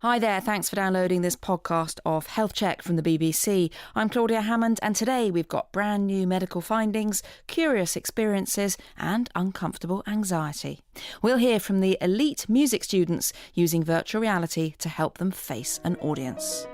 Hi there, thanks for downloading this podcast of Health Check from the BBC. I'm Claudia Hammond, and today we've got brand new medical findings, curious experiences and uncomfortable anxiety. We'll hear from the elite music students using virtual reality to help them face an audience.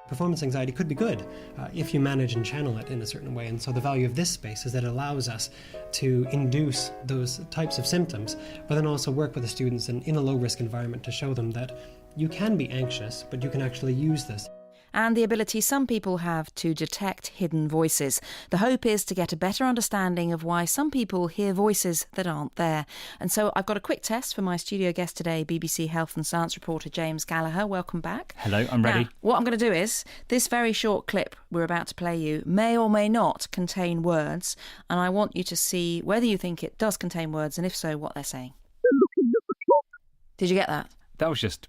Performance anxiety could be good if you manage and channel it in a certain way. And so the value of this space is that it allows us to induce those types of symptoms, but then also work with the students in a low-risk environment to show them that you can be anxious, but you can actually use this. And the ability some people have to detect hidden voices. The hope is to get a better understanding of why some people hear voices that aren't there. And so I've got a quick test for my studio guest today, BBC Health and Science reporter James Gallagher. Welcome back. Hello, I'm ready. Now, what I'm going to do is, this very short clip we're about to play you may or may not contain words, and I want you to see whether you think it does contain words, and if so, what they're saying. Did you get that? That was just...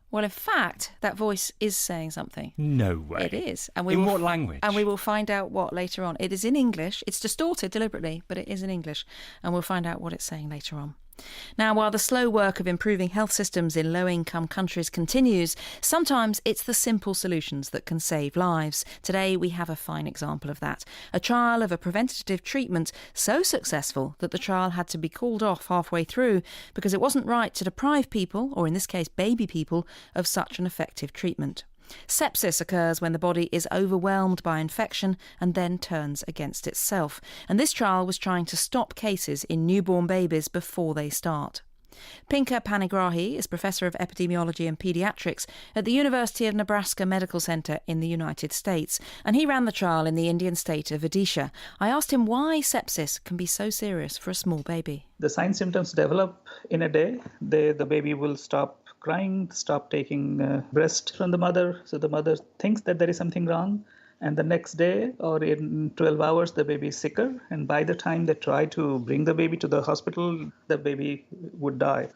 Well, in fact, that voice is saying something. No way. It is. And in what language? And we will find out what later on. It is in English. It's distorted deliberately, but it is in English. And we'll find out what it's saying later on. Now, while the slow work of improving health systems in low-income countries continues, sometimes it's the simple solutions that can save lives. Today, we have a fine example of that. A trial of a preventative treatment so successful that the trial had to be called off halfway through because it wasn't right to deprive people, or in this case baby people, of such an effective treatment. Sepsis occurs when the body is overwhelmed by infection and then turns against itself. And this trial was trying to stop cases in newborn babies before they start. Pinaki Panigrahi is Professor of Epidemiology and Paediatrics at the University of Nebraska Medical Center in the United States, and he ran the trial in the Indian state of Odisha. I asked him why sepsis can be so serious for a small baby. The sign symptoms develop in a day. The baby will stop crying, stop taking breast from the mother. So the mother thinks that there is something wrong. And the next day or in 12 hours, the baby is sicker. And by the time they try to bring the baby to the hospital, the baby would die.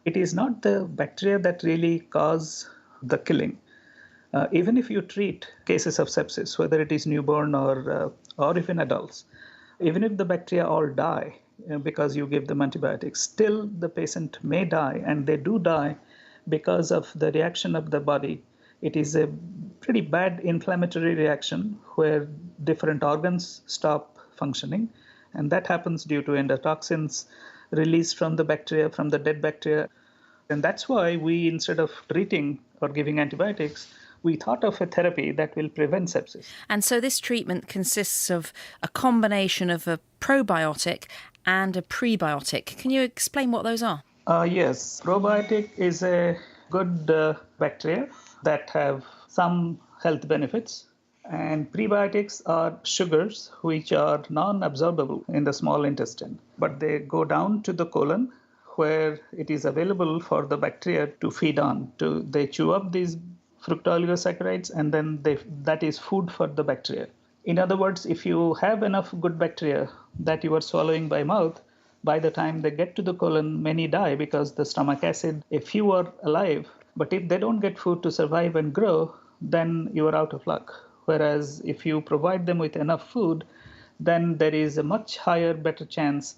It is not the bacteria that really cause the killing. Even if you treat cases of sepsis, whether it is newborn or even adults, even if the bacteria all die because you give them antibiotics, still the patient may die, and they do die because of the reaction of the body. It is a pretty bad inflammatory reaction where different organs stop functioning, and that happens due to endotoxins released from the bacteria, from the dead bacteria. And that's why we, instead of treating or giving antibiotics, we thought of a therapy that will prevent sepsis. And so this treatment consists of a combination of a probiotic and a prebiotic. Can you explain what those are? Yes, probiotic is a good bacteria that have some health benefits, and prebiotics are sugars which are non-absorbable in the small intestine, but they go down to the colon where it is available for the bacteria to feed on. They chew up these fructooligosaccharides, and then that is food for the bacteria. In other words, if you have enough good bacteria that you are swallowing by mouth, by the time they get to the colon, many die because the stomach acid, a few are alive, but if they don't get food to survive and grow, then you are out of luck. Whereas if you provide them with enough food, then there is a much higher, better chance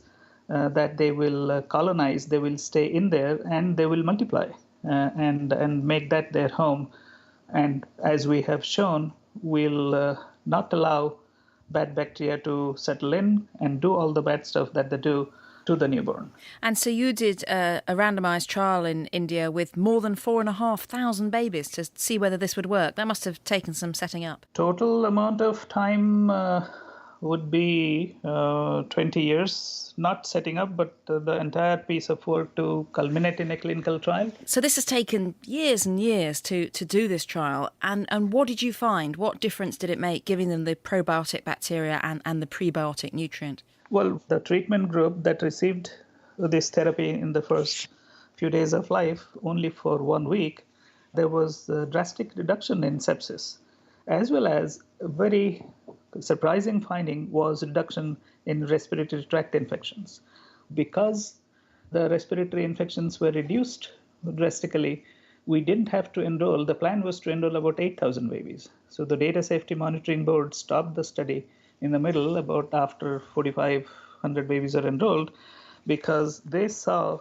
that they will colonize, they will stay in there, and they will multiply and make that their home. And as we have shown, will not allow bad bacteria to settle in and do all the bad stuff that they do to the newborn. And so you did a randomised trial in India with more than 4,500 babies to see whether this would work. That must have taken some setting up. Total amount of time would be 20 years, not setting up, but the entire piece of work to culminate in a clinical trial. So this has taken years and years to do this trial. And what did you find? What difference did it make, giving them the probiotic bacteria and the prebiotic nutrient? Well, the treatment group that received this therapy in the first few days of life, only for 1 week, there was a drastic reduction in sepsis, as well as a very surprising finding was reduction in respiratory tract infections. Because the respiratory infections were reduced drastically, we didn't have to enroll. The plan was to enroll about 8,000 babies. So the Data Safety Monitoring Board stopped the study in the middle, about after 4,500 babies are enrolled, because they saw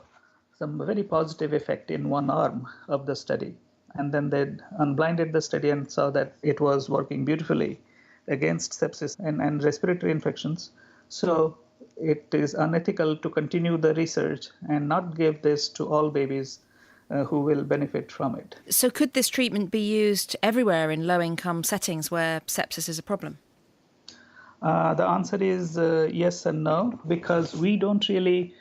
some very positive effect in one arm of the study. And then they unblinded the study and saw that it was working beautifully against sepsis and respiratory infections. So it is unethical to continue the research and not give this to all babies who will benefit from it. So could this treatment be used everywhere in low-income settings where sepsis is a problem? The answer is yes and no, because we don't really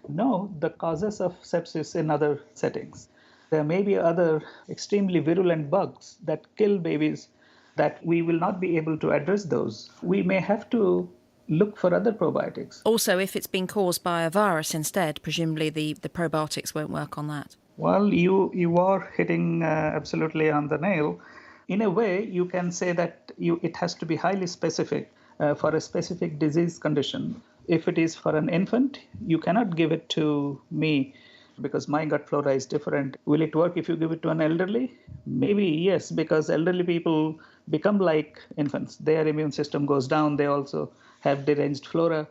know the causes of sepsis in other settings. There may be other extremely virulent bugs that kill babies that we will not be able to address those. We may have to look for other probiotics. Also, if it's been caused by a virus instead, presumably the probiotics won't work on that. Well, you are hitting absolutely on the nail. In a way, you can say that it has to be highly specific for a specific disease condition. If it is for an infant, you cannot give it to me because my gut flora is different. Will it work if you give it to an elderly? Maybe yes, because elderly people become like infants. Their immune system goes down. They also have deranged flora.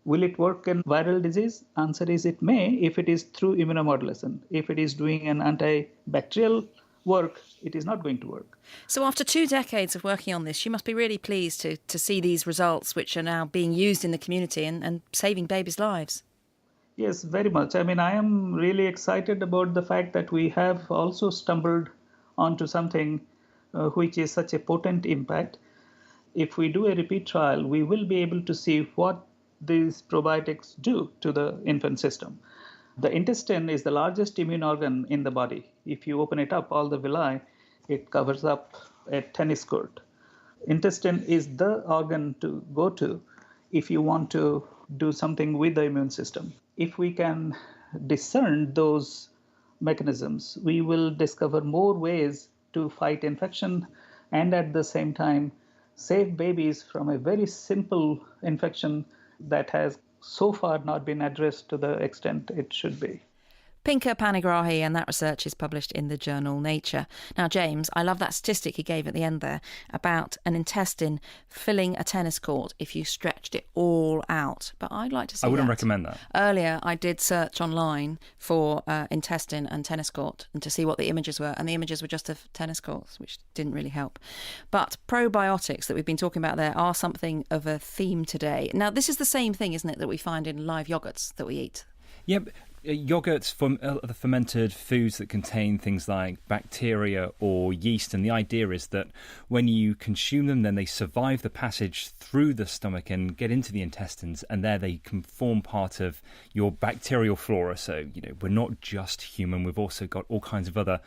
Will it work in viral disease? Answer is it may if it is through immunomodulation. If it is doing an antibacterial work, it is not going to work. So after 2 decades of working on this, you must be really pleased to see these results which are now being used in the community and saving babies' lives. Yes, very much. I mean, I am really excited about the fact that we have also stumbled onto something which is such a potent impact. If we do a repeat trial, we will be able to see what these probiotics do to the infant system. The intestine is the largest immune organ in the body. If you open it up, all the villi, it covers up a tennis court. Intestine is the organ to go to if you want to do something with the immune system. If we can discern those mechanisms, we will discover more ways to fight infection and at the same time save babies from a very simple infection that has so far not been addressed to the extent it should be. Panigrahi, and that research is published in the journal Nature. Now, James, I love that statistic you gave at the end there about an intestine filling a tennis court if you stretched it all out. But I'd like to see I wouldn't that. recommend that. Earlier, I did search online for intestine and tennis court and to see what the images were, and the images were just of tennis courts, which didn't really help. But probiotics that we've been talking about there are something of a theme today. Now, this is the same thing, isn't it, that we find in live yogurts that we eat? Yep. Yogurts, the fermented foods that contain things like bacteria or yeast, and the idea is that when you consume them, then they survive the passage through the stomach and get into the intestines, and there they can form part of your bacterial flora. So, we're not just human, we've also got all kinds of other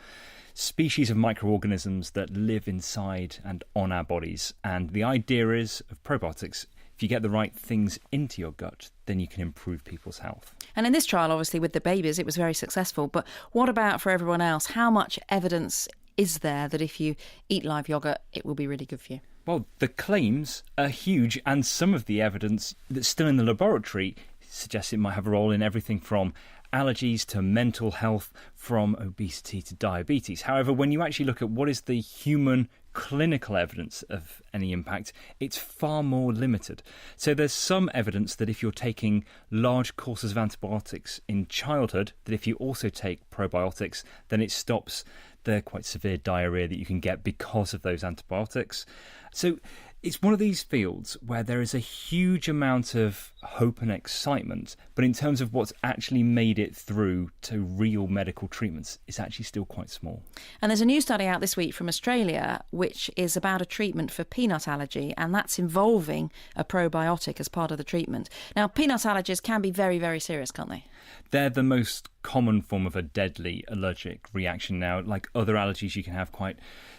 species of microorganisms that live inside and on our bodies. And the idea is of probiotics, if you get the right things into your gut, then you can improve people's health. And in this trial, obviously, with the babies, it was very successful. But what about for everyone else? How much evidence is there that if you eat live yoghurt, it will be really good for you? Well, the claims are huge, and some of the evidence that's still in the laboratory suggests it might have a role in everything from allergies to mental health, from obesity to diabetes. However, when you actually look at what is the human clinical evidence of any impact, it's far more limited. So there's some evidence that if you're taking large courses of antibiotics in childhood, that if you also take probiotics, then it stops the quite severe diarrhea that you can get because of those antibiotics. So it's one of these fields where there is a huge amount of hope and excitement, but in terms of what's actually made it through to real medical treatments, it's actually still quite small. And there's a new study out this week from Australia, which is about a treatment for peanut allergy, and that's involving a probiotic as part of the treatment. Now, peanut allergies can be very, very serious, can't they? They're the most common form of a deadly allergic reaction now. Like other allergies, you can have quite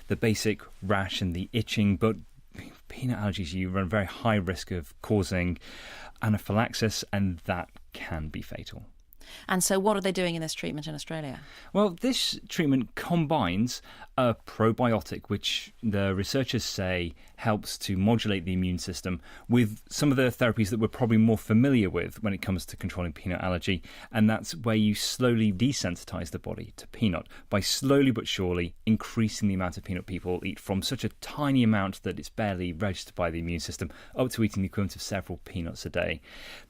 the basic rash and the itching, but peanut allergies, you run a very high risk of causing anaphylaxis, and that can be fatal. And so what are they doing in this treatment in Australia? Well, this treatment combines a probiotic, which the researchers say helps to modulate the immune system, with some of the therapies that we're probably more familiar with when it comes to controlling peanut allergy. And that's where you slowly desensitize the body to peanut by slowly but surely increasing the amount of peanut people eat, from such a tiny amount that it's barely registered by the immune system up to eating the equivalent of several peanuts a day.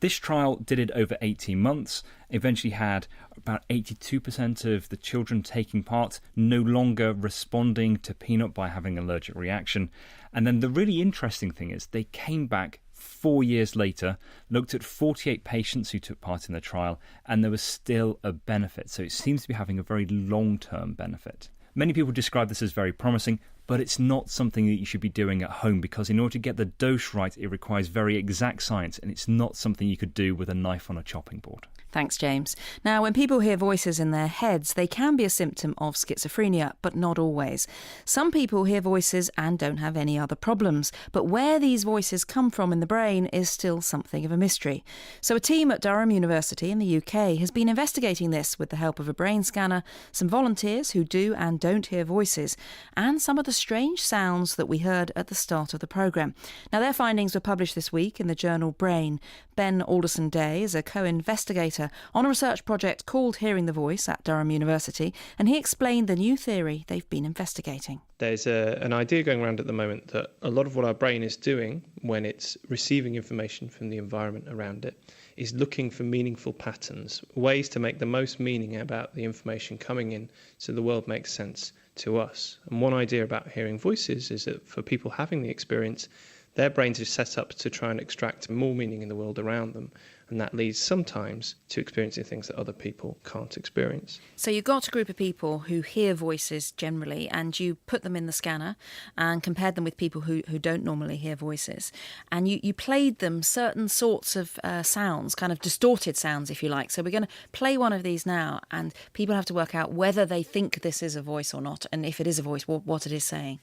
This trial did it over 18 months, eventually had about 82% of the children taking part no longer responding to peanut by having an allergic reaction. And then the really interesting thing is they came back 4 years later, looked at 48 patients who took part in the trial, and there was still a benefit. So it seems to be having a very long-term benefit. Many people describe this as very promising, but it's not something that you should be doing at home, because in order to get the dose right, it requires very exact science, and it's not something you could do with a knife on a chopping board. Thanks, James. Now, when people hear voices in their heads, they can be a symptom of schizophrenia, but not always. Some people hear voices and don't have any other problems, but where these voices come from in the brain is still something of a mystery. So a team at Durham University in the UK has been investigating this with the help of a brain scanner, some volunteers who do and don't hear voices, and some of the strange sounds that we heard at the start of the programme. Now, their findings were published this week in the journal Brain. Ben Alderson-Day is a co-investigator on a research project called Hearing the Voice at Durham University, and he explained the new theory they've been investigating. There's an idea going around at the moment that a lot of what our brain is doing when it's receiving information from the environment around it is looking for meaningful patterns, ways to make the most meaning about the information coming in so the world makes sense to us. And one idea about hearing voices is that for people having the experience, their brains are set up to try and extract more meaning in the world around them. And that leads sometimes to experiencing things that other people can't experience. So you got a group of people who hear voices generally, and you put them in the scanner and compared them with people who don't normally hear voices. And you played them certain sorts of sounds, kind of distorted sounds, if you like. So we're going to play one of these now, and people have to work out whether they think this is a voice or not, and if it is a voice, what it is saying.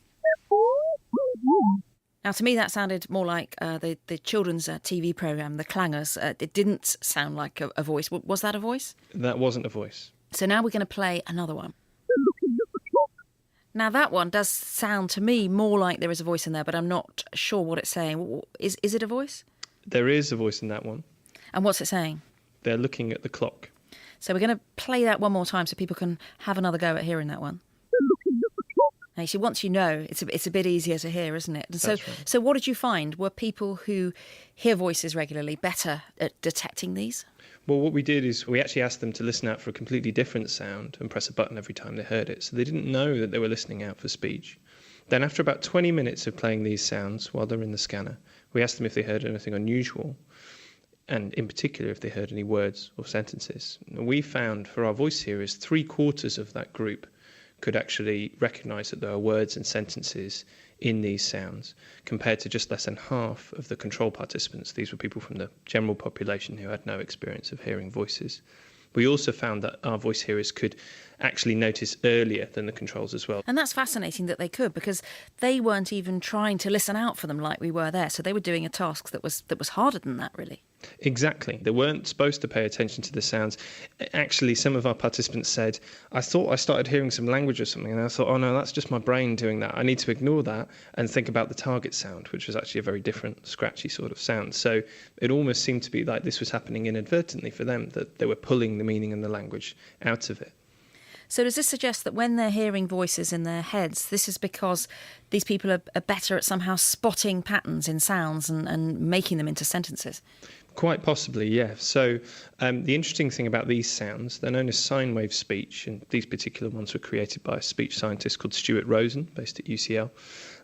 Now, to me, that sounded more like the children's TV programme, The Clangers. It didn't sound like a voice. Was that a voice? That wasn't a voice. So now we're going to play another one. Now, that one does sound to me more like there is a voice in there, but I'm not sure what it's saying. Is it a voice? There is a voice in that one. And what's it saying? They're looking at the clock. So we're going to play that one more time so people can have another go at hearing that one. Now, you see, once you know, it's a bit easier to hear, isn't it? And That's right. So what did you find? Were people who hear voices regularly better at detecting these? Well, what we did is we actually asked them to listen out for a completely different sound and press a button every time they heard it. So they didn't know that they were listening out for speech. Then after about 20 minutes of playing these sounds while they're in the scanner, we asked them if they heard anything unusual, and in particular if they heard any words or sentences. And we found for our voice hearers, 3/4 of that group could actually recognise that there are words and sentences in these sounds, compared to just less than half of the control participants. These were people from the general population who had no experience of hearing voices. We also found that our voice hearers could actually notice earlier than the controls as well. And that's fascinating that they could, because they weren't even trying to listen out for them like we were there. So they were doing a task that was harder than that, really. Exactly. They weren't supposed to pay attention to the sounds. Actually, some of our participants said, I thought I started hearing some language or something, and I thought, oh no, that's just my brain doing that. I need to ignore that and think about the target sound, which was actually a very different, scratchy sort of sound. So it almost seemed to be like this was happening inadvertently for them, that they were pulling the meaning and the language out of it. So does this suggest that when they're hearing voices in their heads, this is because these people are better at somehow spotting patterns in sounds and making them into sentences? Quite possibly, yeah. So the interesting thing about these sounds, they're known as sine wave speech, and these particular ones were created by a speech scientist called Stuart Rosen, based at UCL.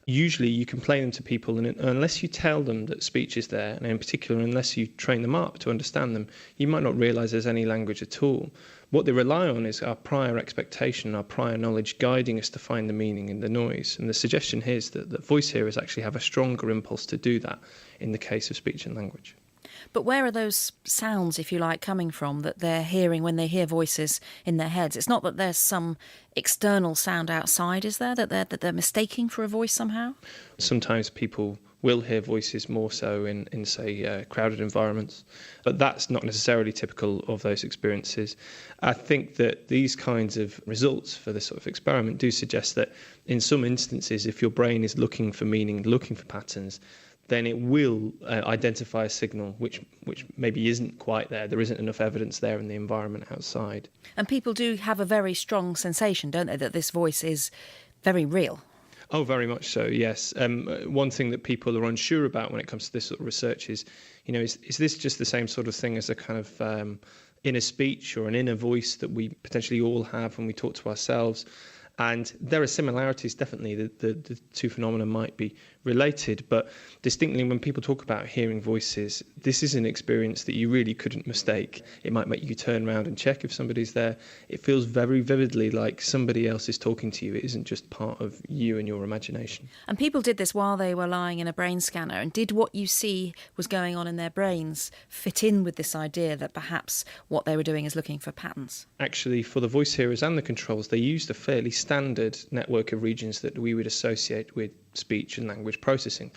Usually you can play them to people, and unless you tell them that speech is there, and in particular unless you train them up to understand them, you might not realise there's any language at all. What they rely on is our prior expectation, our prior knowledge guiding us to find the meaning in the noise. And the suggestion here is that voice hearers actually have a stronger impulse to do that in the case of speech and language. But where are those sounds, if you like, coming from that they're hearing when they hear voices in their heads? It's not that there's some external sound outside, is there, that they're mistaking for a voice somehow? Sometimes people will hear voices more so in say, crowded environments. But that's not necessarily typical of those experiences. I think that these kinds of results for this sort of experiment do suggest that in some instances, if your brain is looking for meaning, looking for patterns, then it will identify a signal which maybe isn't quite there. There isn't enough evidence there in the environment outside. And people do have a very strong sensation, don't they, that this voice is very real? Oh, very much so, yes. One thing that people are unsure about when it comes to this sort of research is, is this just the same sort of thing as a kind of inner speech or an inner voice that we potentially all have when we talk to ourselves? And there are similarities, definitely. The two phenomena might be related, but distinctly when people talk about hearing voices, this is an experience that you really couldn't mistake. It might make you turn around and check if somebody's there. It feels very vividly like somebody else is talking to you. It isn't just part of you and your imagination. And people did this while they were lying in a brain scanner. And did what you see was going on in their brains fit in with this idea that perhaps what they were doing is looking for patterns? Actually, for the voice hearers and the controls, they used a fairly standard network of regions that we would associate with speech and language processing.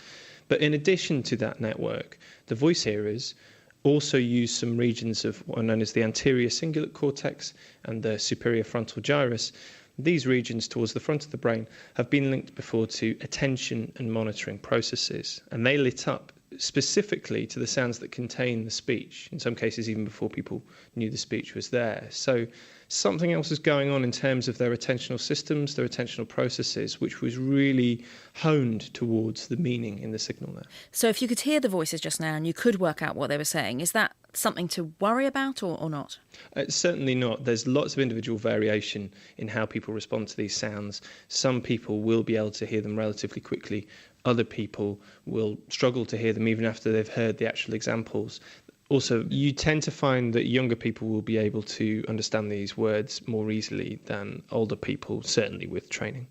But in addition to that network, the voice hearers also use some regions of what are known as the anterior cingulate cortex and the superior frontal gyrus. These regions towards the front of the brain have been linked before to attention and monitoring processes, and they lit up specifically to the sounds that contain the speech, in some cases even before people knew the speech was there. So something else is going on in terms of their attentional systems, their attentional processes, which was really honed towards the meaning in the signal there. So if you could hear the voices just now and you could work out what they were saying, is that something to worry about or not? Certainly not. There's lots of individual variation in how people respond to these sounds. Some people will be able to hear them relatively quickly. Other people will struggle to hear them even after they've heard the actual examples. Also, you tend to find that younger people will be able to understand these words more easily than older people, certainly with training.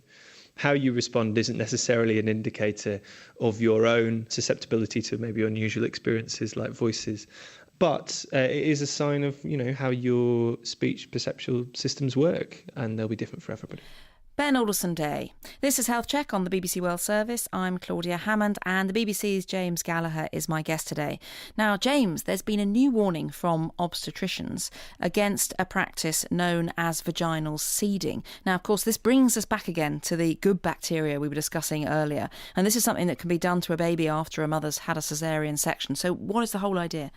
How you respond isn't necessarily an indicator of your own susceptibility to maybe unusual experiences like voices, but it is a sign of, how your speech perceptual systems work, and they'll be different for everybody. Ben Alderson-Day. This is Health Check on the BBC World Service. I'm Claudia Hammond and the BBC's James Gallagher is my guest today. Now, James, there's been a new warning from obstetricians against a practice known as vaginal seeding. Now, of course, this brings us back again to the good bacteria we were discussing earlier. And this is something that can be done to a baby after a mother's had a caesarean section. So what is the whole idea?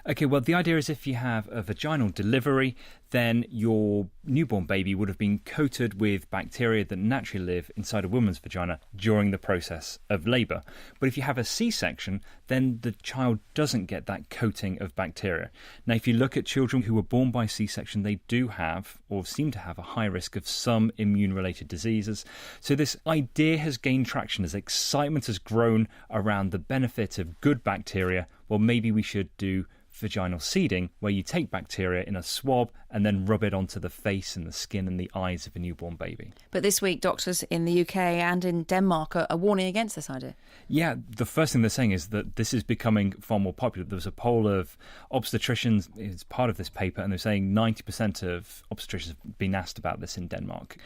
Okay, well, the idea is if you have a vaginal delivery, then your newborn baby would have been coated with bacteria that naturally live inside a woman's vagina during the process of labour. But if you have a C-section, then the child doesn't get that coating of bacteria. Now, if you look at children who were born by C-section, they do have, or seem to have, a high risk of some immune-related diseases. So this idea has gained traction as excitement has grown around the benefit of good bacteria. Well, maybe we should do vaginal seeding, where you take bacteria in a swab and then rub it onto the face and the skin and the eyes of a newborn baby. But this week, doctors in the UK and in Denmark are warning against this idea. Yeah, the first thing they're saying is that this is becoming far more popular. There was a poll of obstetricians as part of this paper, and they're saying 90% of obstetricians have been asked about this in Denmark.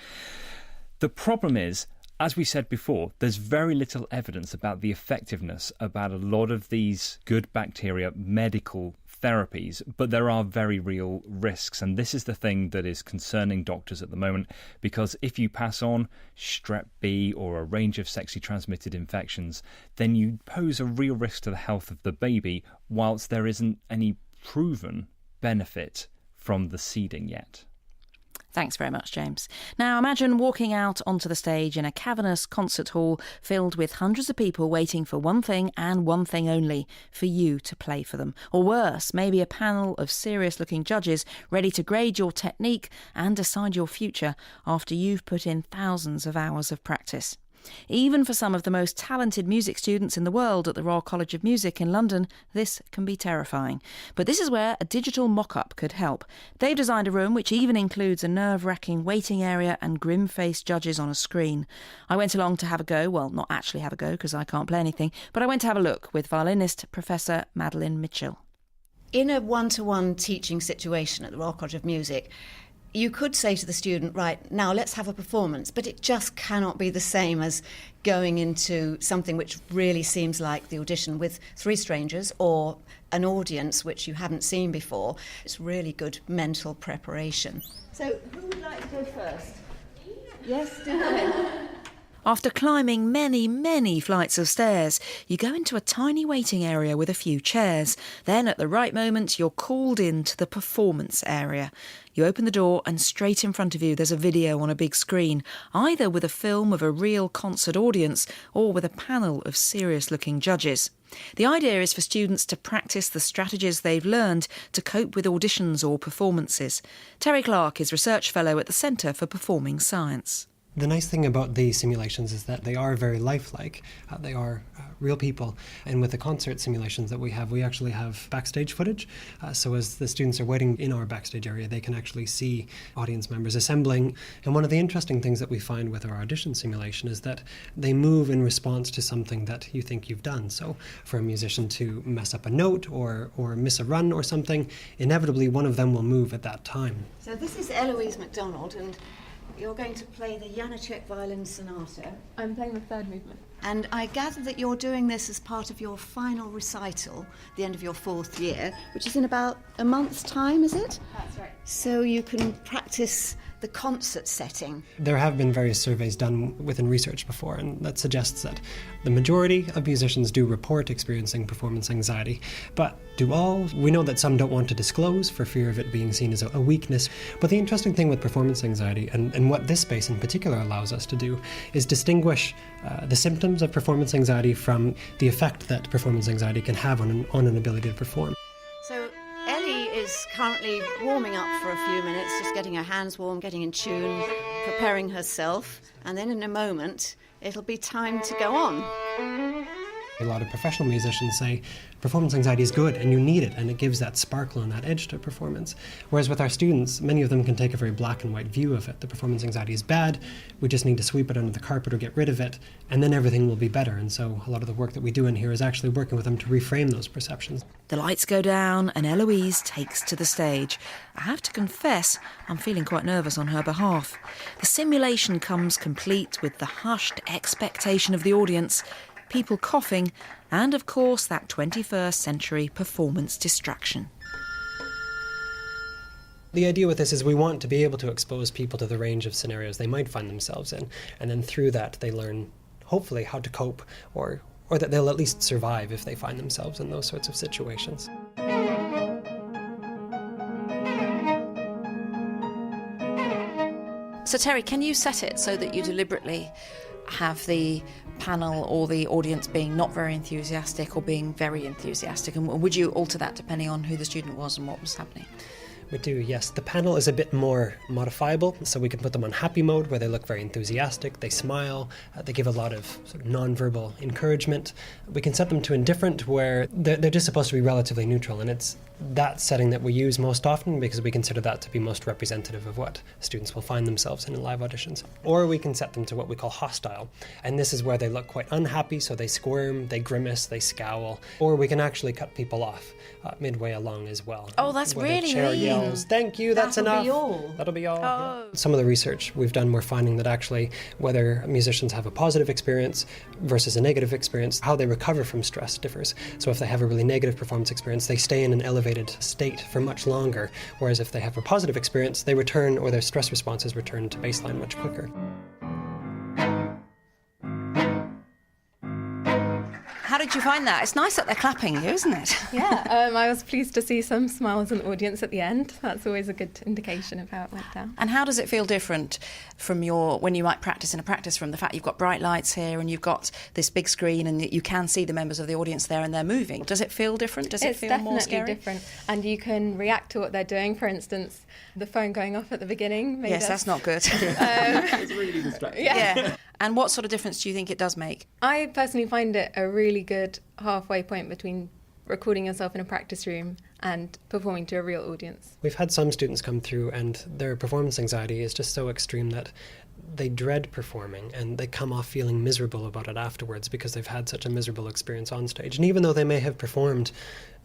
The problem is, as we said before, there's very little evidence about the effectiveness about a lot of these good bacteria medical therapies, but there are very real risks. And this is the thing that is concerning doctors at the moment, because if you pass on strep B or a range of sexually transmitted infections, then you pose a real risk to the health of the baby, whilst there isn't any proven benefit from the seeding yet. Thanks very much, James. Now imagine walking out onto the stage in a cavernous concert hall filled with hundreds of people waiting for one thing and one thing only, for you to play for them. Or worse, maybe a panel of serious-looking judges ready to grade your technique and decide your future after you've put in thousands of hours of practice. Even for some of the most talented music students in the world at the Royal College of Music in London, this can be terrifying. But this is where a digital mock-up could help. They've designed a room which even includes a nerve-wracking waiting area and grim-faced judges on a screen. I went along to have a go, well, not actually have a go because I can't play anything, but I went to have a look with violinist Professor Madeline Mitchell. In a one-to-one teaching situation at the Royal College of Music, you could say to the student, right, now let's have a performance, but it just cannot be the same as going into something which really seems like the audition with 3 strangers or an audience which you haven't seen before. It's really good mental preparation. So who would like to go first? Yes, do it. After climbing many, many flights of stairs, you go into a tiny waiting area with a few chairs. Then, at the right moment, you're called into the performance area. You open the door and straight in front of you there's a video on a big screen, either with a film of a real concert audience or with a panel of serious-looking judges. The idea is for students to practice the strategies they've learned to cope with auditions or performances. Terry Clark is Research Fellow at the Centre for Performing Science. The nice thing about these simulations is that they are very lifelike. They are real people. And with the concert simulations that we actually have backstage footage. So as the students are waiting in our backstage area, they can actually see audience members assembling. And one of the interesting things that we find with our audition simulation is that they move in response to something that you think you've done. So for a musician to mess up a note or miss a run or something, inevitably one of them will move at that time. So this is Eloise MacDonald, and you're going to play the Janacek Violin Sonata. I'm playing the 3rd movement. And I gather that you're doing this as part of your final recital, the end of your 4th year, which is in about a month's time, is it? That's right. So you can practice the concert setting. There have been various surveys done within research before, and that suggests that the majority of musicians do report experiencing performance anxiety, but do all? We know that some don't want to disclose for fear of it being seen as a weakness. But the interesting thing with performance anxiety, and what this space in particular allows us to do, is distinguish the symptoms of performance anxiety from the effect that performance anxiety can have on an ability to perform. So Ellie is currently warming up for a few minutes, just getting her hands warm, getting in tune, preparing herself, and then in a moment it'll be time to go on. A lot of professional musicians say performance anxiety is good and you need it, and it gives that sparkle and that edge to performance. Whereas with our students, many of them can take a very black and white view of it. The performance anxiety is bad, we just need to sweep it under the carpet or get rid of it, and then everything will be better. And so a lot of the work that we do in here is actually working with them to reframe those perceptions. The lights go down and Eloise takes to the stage. I have to confess, I'm feeling quite nervous on her behalf. The simulation comes complete with the hushed expectation of the audience, people coughing, and of course that 21st century performance distraction. The idea with this is we want to be able to expose people to the range of scenarios they might find themselves in, and then through that they learn, hopefully, how to cope, or that they'll at least survive if they find themselves in those sorts of situations. So Terry, can you set it so that you deliberately have the panel or the audience being not very enthusiastic or being very enthusiastic? And would you alter that depending on who the student was and what was happening? We do, yes. The panel is a bit more modifiable, so we can put them on happy mode where they look very enthusiastic, they smile, they give a lot of sort of non-verbal encouragement. We can set them to indifferent where they're just supposed to be relatively neutral, and it's that setting that we use most often because we consider that to be most representative of what students will find themselves in live auditions. Or we can set them to what we call hostile, and this is where they look quite unhappy, so they squirm, they grimace, they scowl. Or we can actually cut people off midway along as well. Oh, that's where really the chair mean. yells, "Thank you, that's enough." That'll be all. Oh. Yeah. Some of the research we've done, we're finding that actually whether musicians have a positive experience versus a negative experience, how they recover from stress differs. So if they have a really negative performance experience, they stay in an elevated state for much longer, whereas if they have a positive experience, they return, or their stress responses return to baseline much quicker. How did you find that? It's nice that they're clapping you, isn't it? Yeah, I was pleased to see some smiles in the audience at the end. That's always a good indication of how it went down. And how does it feel different from when you might practice in a practice room? The fact you've got bright lights here and you've got this big screen and you can see the members of the audience there and they're moving. Does it feel different? Does it feel more scary? It's definitely different. And you can react to what they're doing. For instance, the phone going off at the beginning. Yes, that's not good. It's really distracting. Yeah. And what sort of difference do you think it does make? I personally find it a really good halfway point between recording yourself in a practice room and performing to a real audience. We've had some students come through and their performance anxiety is just so extreme that they dread performing and they come off feeling miserable about it afterwards because they've had such a miserable experience on stage. And even though they may have performed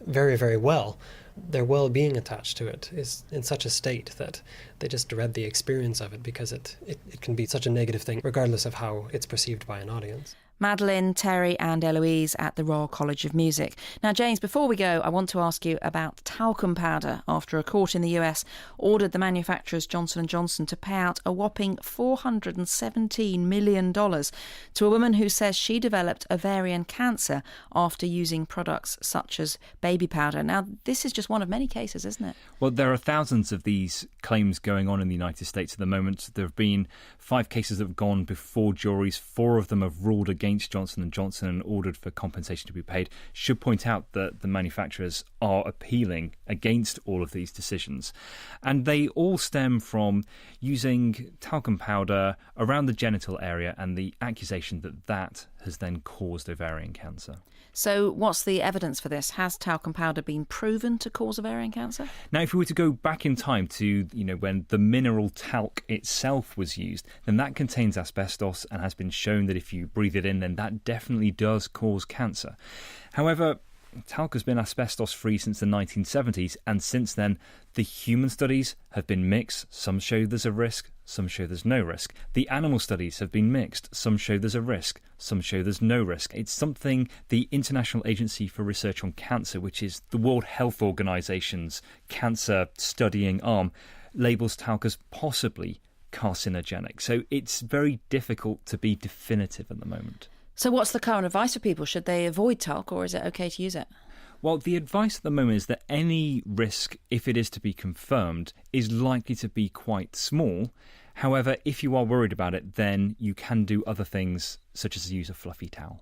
very, very well, their well-being attached to it is in such a state that they just dread the experience of it because it can be such a negative thing regardless of how it's perceived by an audience. Madeline, Terry and Eloise at the Royal College of Music. Now, James, before we go, I want to ask you about talcum powder after a court in the US ordered the manufacturers Johnson & Johnson to pay out a whopping $417 million to a woman who says she developed ovarian cancer after using products such as baby powder. Now, this is just one of many cases, isn't it? Well, there are thousands of these claims going on in the United States at the moment. There have been 5 cases that have gone before juries. 4 of them have ruled against Johnson & Johnson and ordered for compensation to be paid. Should point out that the manufacturers are appealing against all of these decisions. And they all stem from using talcum powder around the genital area and the accusation that that has then caused ovarian cancer. So what's the evidence for this? Has talcum powder been proven to cause ovarian cancer? Now, if we were to go back in time to, when the mineral talc itself was used, then that contains asbestos and has been shown that if you breathe it in, then that definitely does cause cancer. However, talc has been asbestos-free since the 1970s, and since then, the human studies have been mixed. Some show there's a risk, some show there's no risk. The animal studies have been mixed. Some show there's a risk, some show there's no risk. It's something the International Agency for Research on Cancer, which is the World Health Organization's cancer studying arm, labels talc as possibly carcinogenic. So it's very difficult to be definitive at the moment. So what's the current advice for people? Should they avoid talc or is it okay to use it? Well, the advice at the moment is that any risk, if it is to be confirmed, is likely to be quite small. However, if you are worried about it, then you can do other things, such as use a fluffy towel.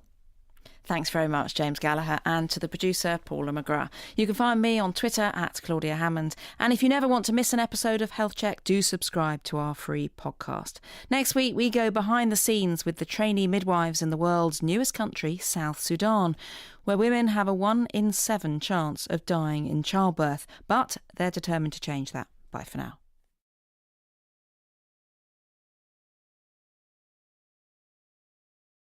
Thanks very much, James Gallagher, and to the producer, Paula McGrath. You can find me on Twitter at Claudia Hammond. And if you never want to miss an episode of Health Check, do subscribe to our free podcast. Next week, we go behind the scenes with the trainee midwives in the world's newest country, South Sudan, where women have a 1 in 7 chance of dying in childbirth. But they're determined to change that. Bye for now.